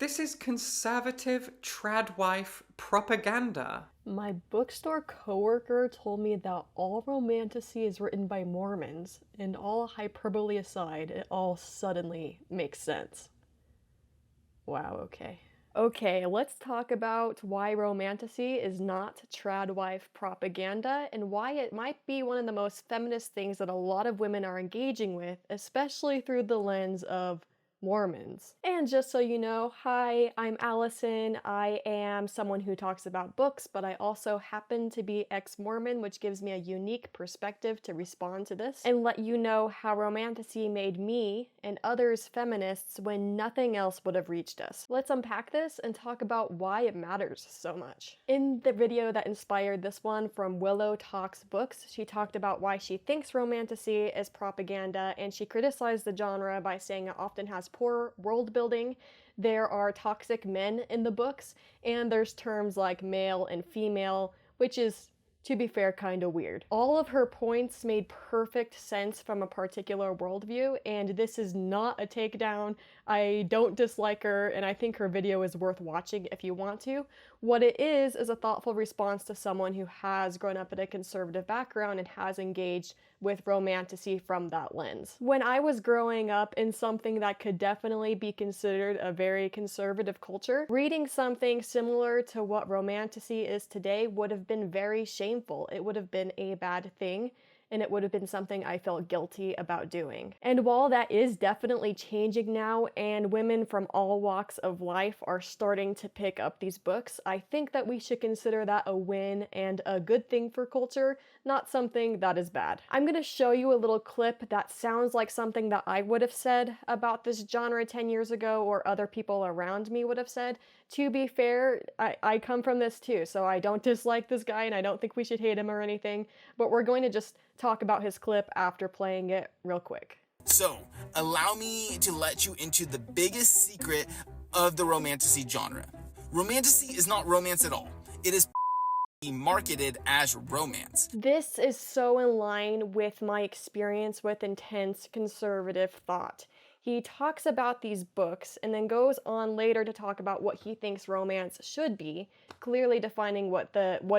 This is conservative tradwife propaganda. My bookstore coworker told me that all Romantasy is written by Mormons, and all hyperbole aside, it all suddenly makes sense. Wow, okay. Okay, let's talk about why Romantasy is not tradwife propaganda and why it might be one of the most feminist things that a lot of women are engaging with, especially through the lens of Mormons. And just so you know, hi, I'm Allison. I am someone who talks about books, but I also happen to be ex-Mormon, which gives me a unique perspective to respond to this and let you know how Romantasy made me and others feminists when nothing else would have reached us. Let's unpack this and talk about why it matters so much. In the video that inspired this one from Willow Talks Books, she talked about why she thinks Romantasy is propaganda, and she criticized the genre by saying it often has poor world building, there are toxic men in the books, and there's terms like male and female, which is, to be fair, kind of weird. All of her points made perfect sense from a particular worldview, and this is not a takedown. I don't dislike her, and I think her video is worth watching if you want to. What it is a thoughtful response to someone who has grown up in a conservative background and has engaged with Romantasy from that lens. When I was growing up in something that could definitely be considered a very conservative culture, reading something similar to what Romantasy is today would have been very shameful. It would have been a bad thing, and it would have been something I felt guilty about doing. And while that is definitely changing now, and women from all walks of life are starting to pick up these books, I think that we should consider that a win and a good thing for culture, not something that is bad. I'm gonna show you a little clip that sounds like something that I would have said about this genre 10 years ago, or other people around me would have said. To be fair, I come from this too, so I don't dislike this guy and I don't think we should hate him or anything, but we're going to just talk about his clip after playing it real quick. So, allow me to let you into the biggest secret of the Romantasy genre. Romantasy is not romance at all. It is marketed as romance. This is so in line with my experience with intense conservative thought. He talks about these books and then goes on later to talk about what he thinks romance should be, clearly defining what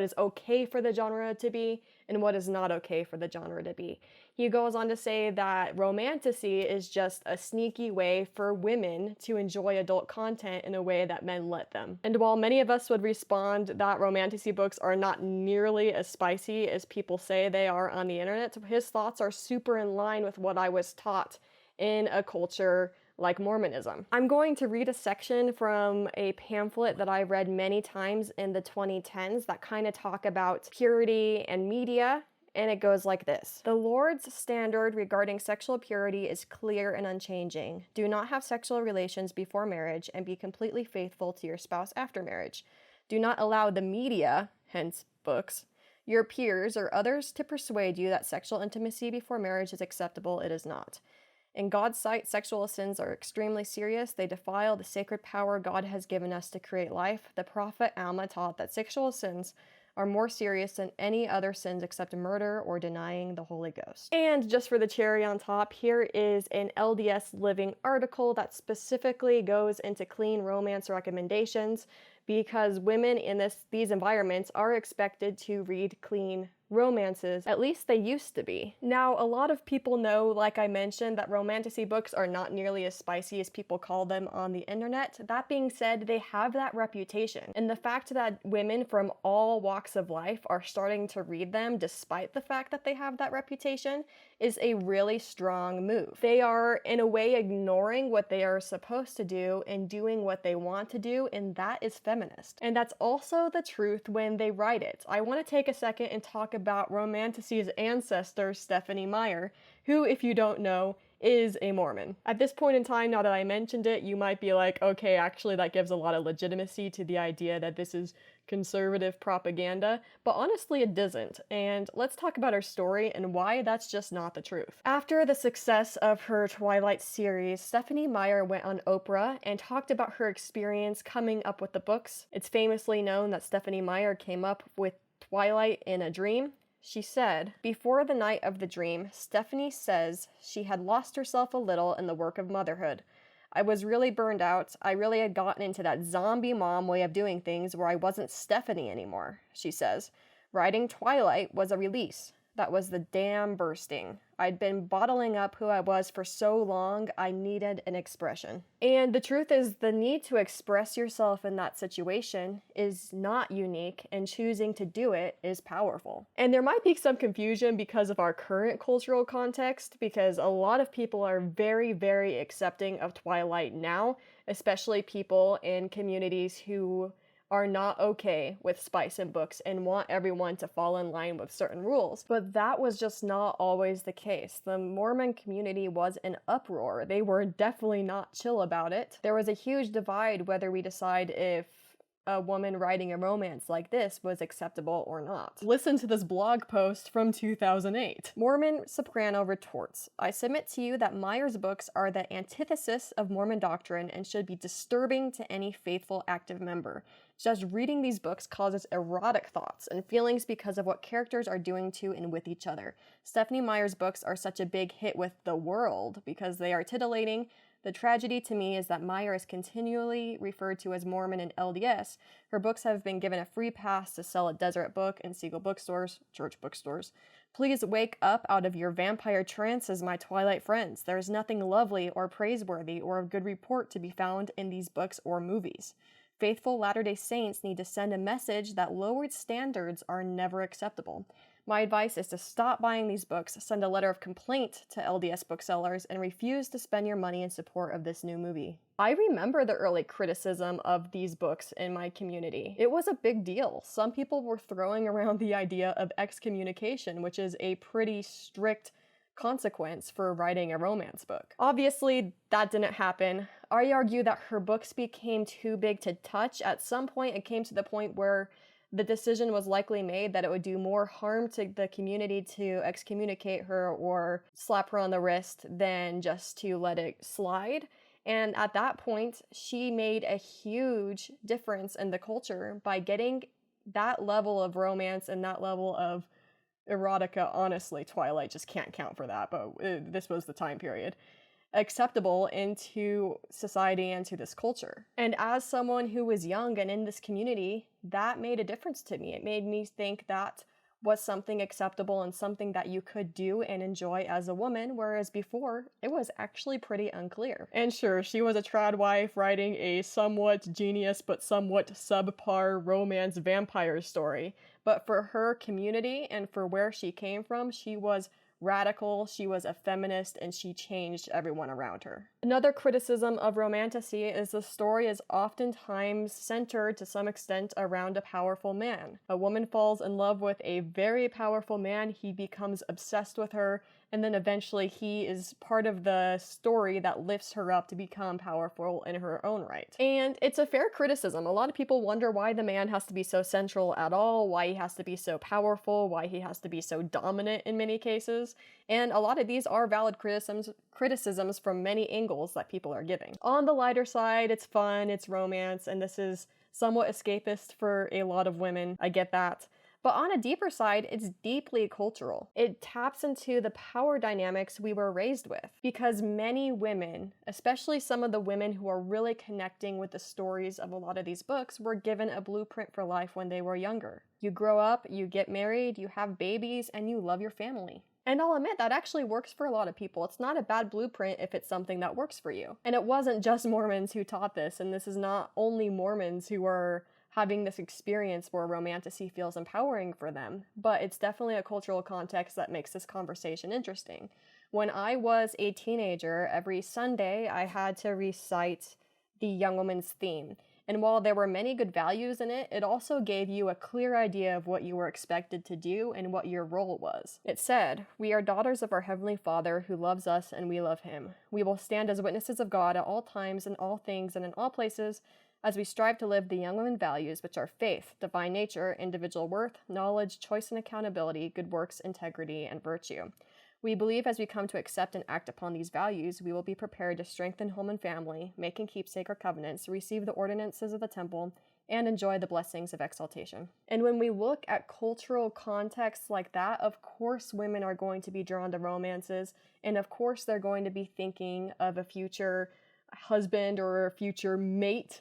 is okay for the genre to be and what is not okay for the genre to be. He goes on to say that Romantasy is just a sneaky way for women to enjoy adult content in a way that men let them. And while many of us would respond that Romantasy books are not nearly as spicy as people say they are on the internet, his thoughts are super in line with what I was taught in a culture like Mormonism. I'm going to read a section from a pamphlet that I read many times in the 2010s that kind of talk about purity and media, and it goes like this. The Lord's standard regarding sexual purity is clear and unchanging. Do not have sexual relations before marriage and be completely faithful to your spouse after marriage. Do not allow the media, hence books, your peers or others to persuade you that sexual intimacy before marriage is acceptable. It is not. In God's sight, sexual sins are extremely serious. They defile the sacred power God has given us to create life. The prophet Alma taught that sexual sins are more serious than any other sins except murder or denying the Holy Ghost. And just for the cherry on top, here is an LDS Living article that specifically goes into clean romance recommendations, because women in these environments are expected to read clean romances. At least they used to be. Now, a lot of people know, like I mentioned, that Romantasy books are not nearly as spicy as people call them on the internet. That being said, they have that reputation. And the fact that women from all walks of life are starting to read them, despite the fact that they have that reputation, is a really strong move. They are, in a way, ignoring what they are supposed to do and doing what they want to do, and that is feminist. And that's also the truth when they write it. I want to take a second and talk about Romantasy's ancestor, Stephanie Meyer, who, if you don't know, is a Mormon. At this point in time, now that I mentioned it, you might be like, okay, actually that gives a lot of legitimacy to the idea that this is conservative propaganda, but honestly it doesn't. And let's talk about her story and why that's just not the truth. After the success of her Twilight series, Stephanie Meyer went on Oprah and talked about her experience coming up with the books. It's famously known that Stephanie Meyer came up with Twilight in a dream. She said, before the night of the dream, Stephanie says she had lost herself a little in the work of motherhood. I was really burned out. I really had gotten into that zombie mom way of doing things where I wasn't Stephanie anymore, she says. Writing Twilight was a release. That was the dam bursting. I'd been bottling up who I was for so long, I needed an expression. And the truth is, the need to express yourself in that situation is not unique, and choosing to do it is powerful. And there might be some confusion because of our current cultural context, because a lot of people are very, very accepting of Twilight now, especially people in communities who are not okay with spice in books and want everyone to fall in line with certain rules. But that was just not always the case. The Mormon community was in uproar. They were definitely not chill about it. There was a huge divide whether we decide if a woman writing a romance like this was acceptable or not. Listen to this blog post from 2008. Mormon soprano retorts, I submit to you that Meyer's books are the antithesis of Mormon doctrine and should be disturbing to any faithful active member. Just reading these books causes erotic thoughts and feelings because of what characters are doing to and with each other. Stephenie Meyer's books are such a big hit with the world because they are titillating. The tragedy to me is that Meyer is continually referred to as Mormon in LDS. Her books have been given a free pass to sell at Deseret Book and Siegel bookstores, church bookstores. Please wake up out of your vampire trances, my Twilight friends. There is nothing lovely or praiseworthy or of good report to be found in these books or movies. Faithful Latter-day Saints need to send a message that lowered standards are never acceptable. My advice is to stop buying these books, send a letter of complaint to LDS booksellers, and refuse to spend your money in support of this new movie. I remember the early criticism of these books in my community. It was a big deal. Some people were throwing around the idea of excommunication, which is a pretty strict consequence for writing a romance book. Obviously, that didn't happen. I argue that her books became too big to touch. At some point, it came to the point where the decision was likely made that it would do more harm to the community to excommunicate her or slap her on the wrist than just to let it slide. And at that point, she made a huge difference in the culture by getting that level of romance and that level of erotica. Honestly, Twilight just can't count for that, but this was the time period. Acceptable into society and to this culture. And as someone who was young and in this community, that made a difference to me. It made me think that was something acceptable and something that you could do and enjoy as a woman, whereas before, it was actually pretty unclear. And sure, she was a trad wife writing a somewhat genius but somewhat subpar romance vampire story, but for her community and for where she came from, she was radical, she was a feminist, and she changed everyone around her. Another criticism of Romantasy is the story is oftentimes centered to some extent around a powerful man. A woman falls in love with a very powerful man, he becomes obsessed with her, and then eventually he is part of the story that lifts her up to become powerful in her own right. And it's a fair criticism. A lot of people wonder why the man has to be so central at all, why he has to be so powerful, why he has to be so dominant in many cases. And a lot of these are valid criticisms from many angles that people are giving. On the lighter side, it's fun, it's romance, and this is somewhat escapist for a lot of women. I get that. But on a deeper side, it's deeply cultural. It taps into the power dynamics we were raised with. Because many women, especially some of the women who are really connecting with the stories of a lot of these books, were given a blueprint for life when they were younger. You grow up, you get married, you have babies, and you love your family. And I'll admit, that actually works for a lot of people. It's not a bad blueprint if it's something that works for you. And it wasn't just Mormons who taught this, and this is not only Mormons who are having this experience where romantasy feels empowering for them, but it's definitely a cultural context that makes this conversation interesting. When I was a teenager, every Sunday I had to recite the Young Woman's Theme. And while there were many good values in it, it also gave you a clear idea of what you were expected to do and what your role was. It said, "We are daughters of our Heavenly Father who loves us and we love Him. We will stand as witnesses of God at all times, in all things, and in all places, as we strive to live the young women values, which are faith, divine nature, individual worth, knowledge, choice and accountability, good works, integrity, and virtue. We believe as we come to accept and act upon these values, we will be prepared to strengthen home and family, make and keep sacred covenants, receive the ordinances of the temple, and enjoy the blessings of exaltation." And when we look at cultural contexts like that, of course women are going to be drawn to romances, and of course they're going to be thinking of a future husband or a future mate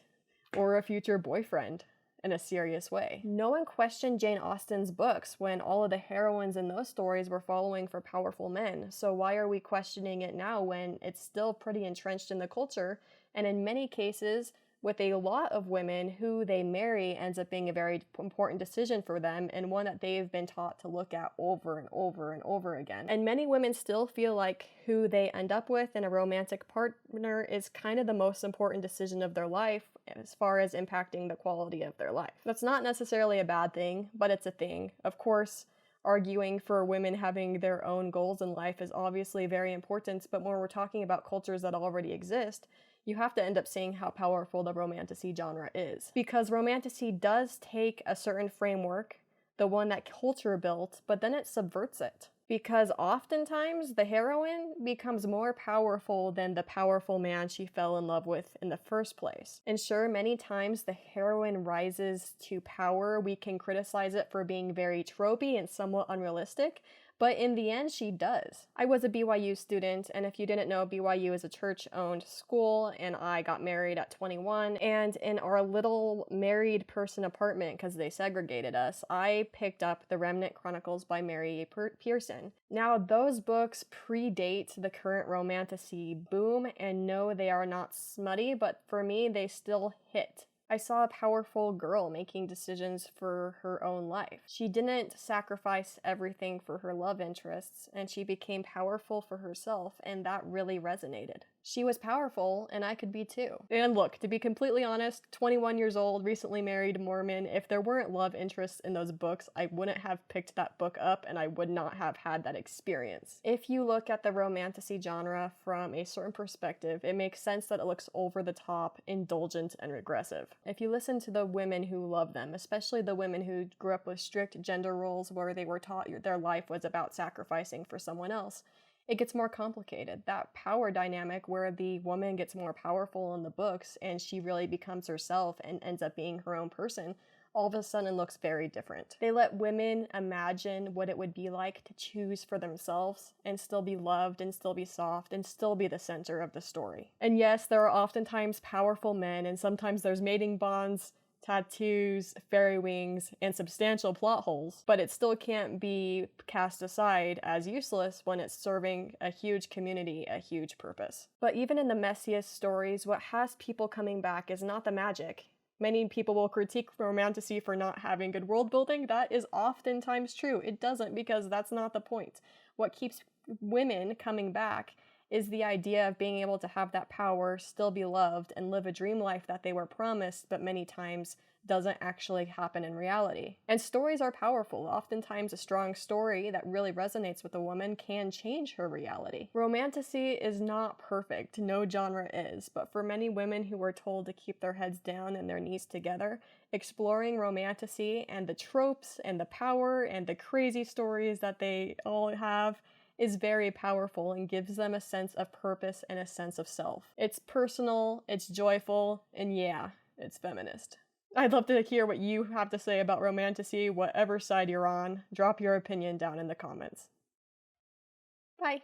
or a future boyfriend in a serious way. No one questioned Jane Austen's books when all of the heroines in those stories were following for powerful men. So why are we questioning it now when it's still pretty entrenched in the culture? And in many cases, with a lot of women, who they marry ends up being a very important decision for them, and one that they've been taught to look at over and over and over again. And many women still feel like who they end up with in a romantic partner is kind of the most important decision of their life as far as impacting the quality of their life. That's not necessarily a bad thing, but it's a thing. Of course, arguing for women having their own goals in life is obviously very important, but when we're talking about cultures that already exist, you have to end up seeing how powerful the romantasy genre is. Because romantasy does take a certain framework, the one that culture built, but then it subverts it. Because oftentimes the heroine becomes more powerful than the powerful man she fell in love with in the first place. And sure, many times the heroine rises to power. We can criticize it for being very tropey and somewhat unrealistic, but in the end, she does. I was a BYU student, and if you didn't know, BYU is a church-owned school, and I got married at 21, and in our little married person apartment, because they segregated us, I picked up The Remnant Chronicles by Mary Pearson. Now, those books predate the current romantasy boom, and no, they are not smutty, but for me, they still hit. I saw a powerful girl making decisions for her own life. She didn't sacrifice everything for her love interests, and she became powerful for herself, and that really resonated. She was powerful, and I could be too. And look, to be completely honest, 21 years old, recently married Mormon, if there weren't love interests in those books, I wouldn't have picked that book up, and I would not have had that experience. If you look at the romantasy genre from a certain perspective, it makes sense that it looks over the top, indulgent, and regressive. If you listen to the women who love them, especially the women who grew up with strict gender roles where they were taught their life was about sacrificing for someone else, it gets more complicated. That power dynamic where the woman gets more powerful in the books and she really becomes herself and ends up being her own person, all of a sudden looks very different. They let women imagine what it would be like to choose for themselves and still be loved and still be soft and still be the center of the story. And yes, there are oftentimes powerful men, and sometimes there's mating bonds, tattoos, fairy wings, and substantial plot holes, but it still can't be cast aside as useless when it's serving a huge community, a huge purpose. But even in the messiest stories, what has people coming back is not the magic. Many people will critique romantasy for not having good world building. That is oftentimes true. It doesn't, because that's not the point. What keeps women coming back is the idea of being able to have that power, still be loved, and live a dream life that they were promised, but many times doesn't actually happen in reality. And stories are powerful. Oftentimes a strong story that really resonates with a woman can change her reality. Romantasy is not perfect, no genre is, but for many women who were told to keep their heads down and their knees together, exploring romantasy and the tropes and the power and the crazy stories that they all have is very powerful and gives them a sense of purpose and a sense of self. It's personal, it's joyful, and yeah, it's feminist. I'd love to hear what you have to say about romantasy, whatever side you're on. Drop your opinion down in the comments. Bye.